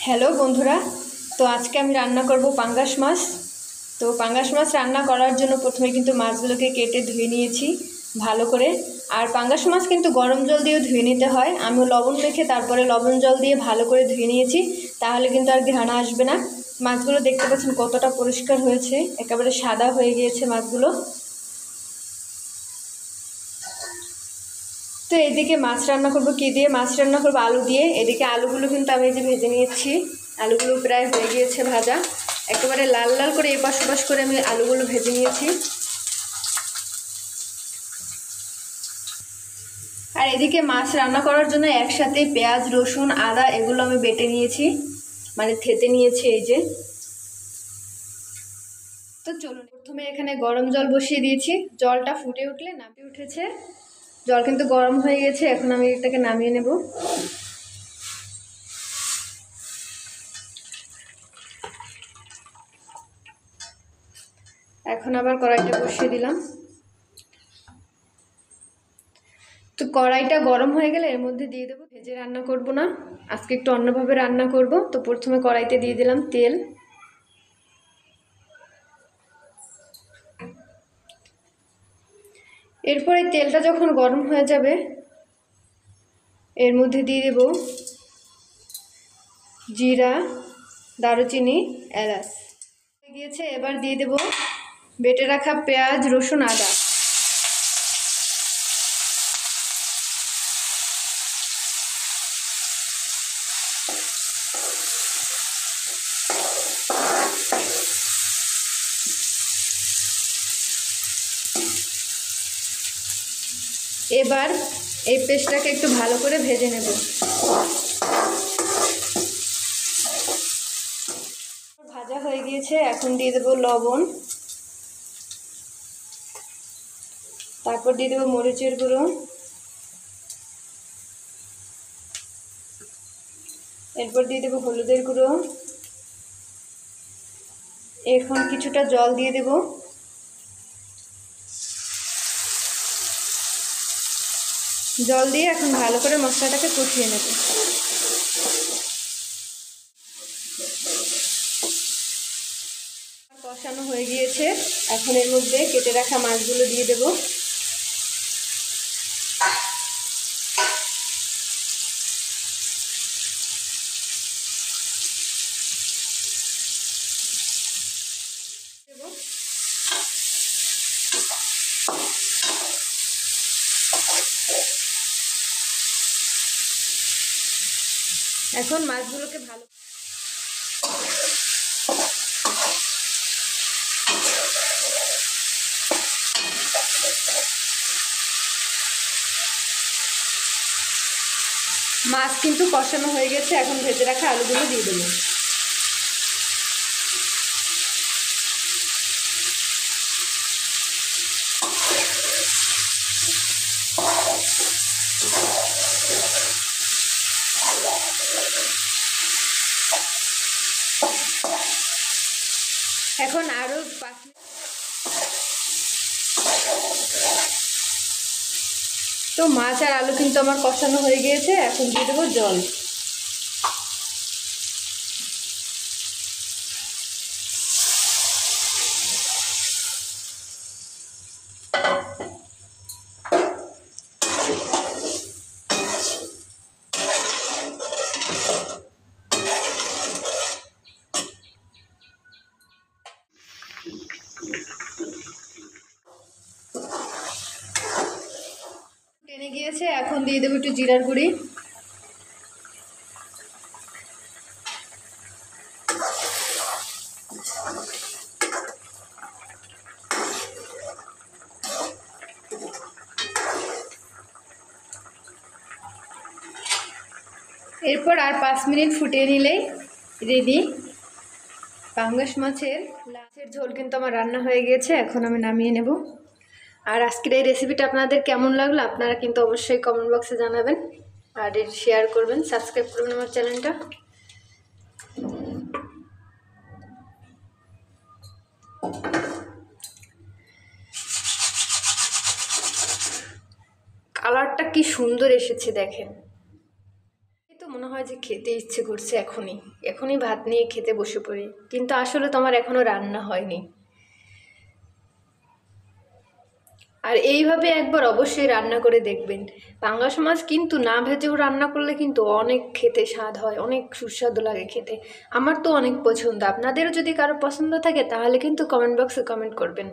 Hello বন্ধুরা, তো আজকে আমি রান্না করব পাঙ্গাস মাছ। তো পাঙ্গাস মাছ রান্না করার জন্য প্রথমে কিন্তু মাছগুলোকে কেটে ধুয়ে নিয়েছি ভালো করে। আর পাঙ্গাস মাছ কিন্তু গরম জল দিয়েও ধুয়ে নিতে হয়। আমি লবণ মেখে তারপরে লবণ জল দিয়ে ভালো করে ধুয়ে নিয়েছি, তাহলে কিন্তু আর ঘ্রাণ আসবে না। মাছগুলো দেখতে পাচ্ছেন কতটা পরিষ্কার হয়েছে, একেবারে সাদা হয়ে গিয়েছে মাছগুলো। তো এদিকে মাছ রান্না করব কি দিয়ে? মাছ রান্না করব আলু দিয়ে। এদিকে আলুগুলো কিন্তু আমি যে ভেজে নিয়েছি, আলুগুলো প্রায় হয়ে গিয়েছে ভাজা, একেবারে লাল লাল করে এপাশ ওপাশ করে আমি আলুগুলো ভেজে নিয়েছি। আর এদিকে মাছ রান্না করার জন্য একসাথে পেঁয়াজ, রসুন, আদা এগুলো আমি বেটে নিয়েছি, মানে থেতে নিয়েছি এই যে। তো চলুন, প্রথমে এখানে গরম জল বসিয়ে দিয়েছি, জলটা ফুটে উঠলে নামিয়ে উঠেছে, জল কিন্তু গরম হয়ে গেছে, এখন আমি এটাকে নামিয়ে নেব। এখন আবার কড়াইটা বসিয়ে দিলাম। তো কড়াইটা গরম হয়ে গেলে এর মধ্যে দিয়ে দেবো, ভেজে রান্না করব না, আজকে একটু অন্যভাবে রান্না করব। তো প্রথমে কড়াইতে দিয়ে দিলাম তেল। এরপরে তেলটা যখন গরম হয়ে যাবে এর মধ্যে দিয়ে দেব জিরা, দারুচিনি, এলাচ হয়ে গিয়েছে। এবার দিয়ে দেব বেটে রাখা পেঁয়াজ, রসুন, আদা। এবার এই পেস্টটাকে একটু ভালো করে ভেজে নেব। ভাজা হয়ে গিয়েছে, এখন দিয়ে দেবো লবণ, তারপর দিয়ে দেবো মরিচের গুঁড়ো, এরপর দিয়ে দেবো হলুদের গুঁড়ো। এখন কিছুটা জল দিয়ে দেব। জল দিয়ে এখন ভালো করে মশলাটাকে কষিয়ে নেব। কষানো হয়ে গিয়েছে, এখন এর মধ্যে কেটে রাখা মাছগুলো দিয়ে দেব। এখন মাছগুলোকে ভালো মাছ কিন্তু কষানো হয়ে গেছে, এখন ভেজে রাখা আলুগুলো দিয়ে দেবো। এখন আরও 5 মিনিট। তো মাছ আর আলু কিন্তু আমার কষানো হয়ে গিয়েছে, এখন দিয়ে দেবো জল। টেনে গিয়েছে, এখন দিয়ে দেবো একটু জিরার গুঁড়ি, এরপর আর 5 মিনিট ফুটিয়ে নিলেই রেডি পাঙ্গাস মাছের ঝোল। কিন্তু আমার রান্না হয়ে গিয়েছে, এখন আমি নামিয়ে নেব। আর আজকের এই রেসিপিটা আপনাদের কেমন লাগলো আপনারা কিন্তু অবশ্যই কমেন্ট বক্সে জানাবেন, আর শেয়ার করবেন, সাবস্ক্রাইব করবেন আমার চ্যানেলটা। কালারটা কি সুন্দর এসেছে দেখেন, এই তো মনে হয় হয় যে খেতে ইচ্ছে করছে এখনই এখনই ভাত নিয়ে খেতে বসে পড়ি, কিন্তু আসলে তো আমার এখনো রান্না হয়নি। আর এইভাবে একবার অবশ্যই রান্না করে দেখবেন। পাঙ্গাস মাছ কিন্তু না ভেজেও রান্না করলে কিন্তু অনেক খেতে স্বাদ হয়, অনেক সুস্বাদু লাগে খেতে। আমার তো অনেক পছন্দ। আপনাদেরও যদি কারো পছন্দ থাকে তাহলে কিন্তু কমেন্ট বক্সে কমেন্ট করবেন।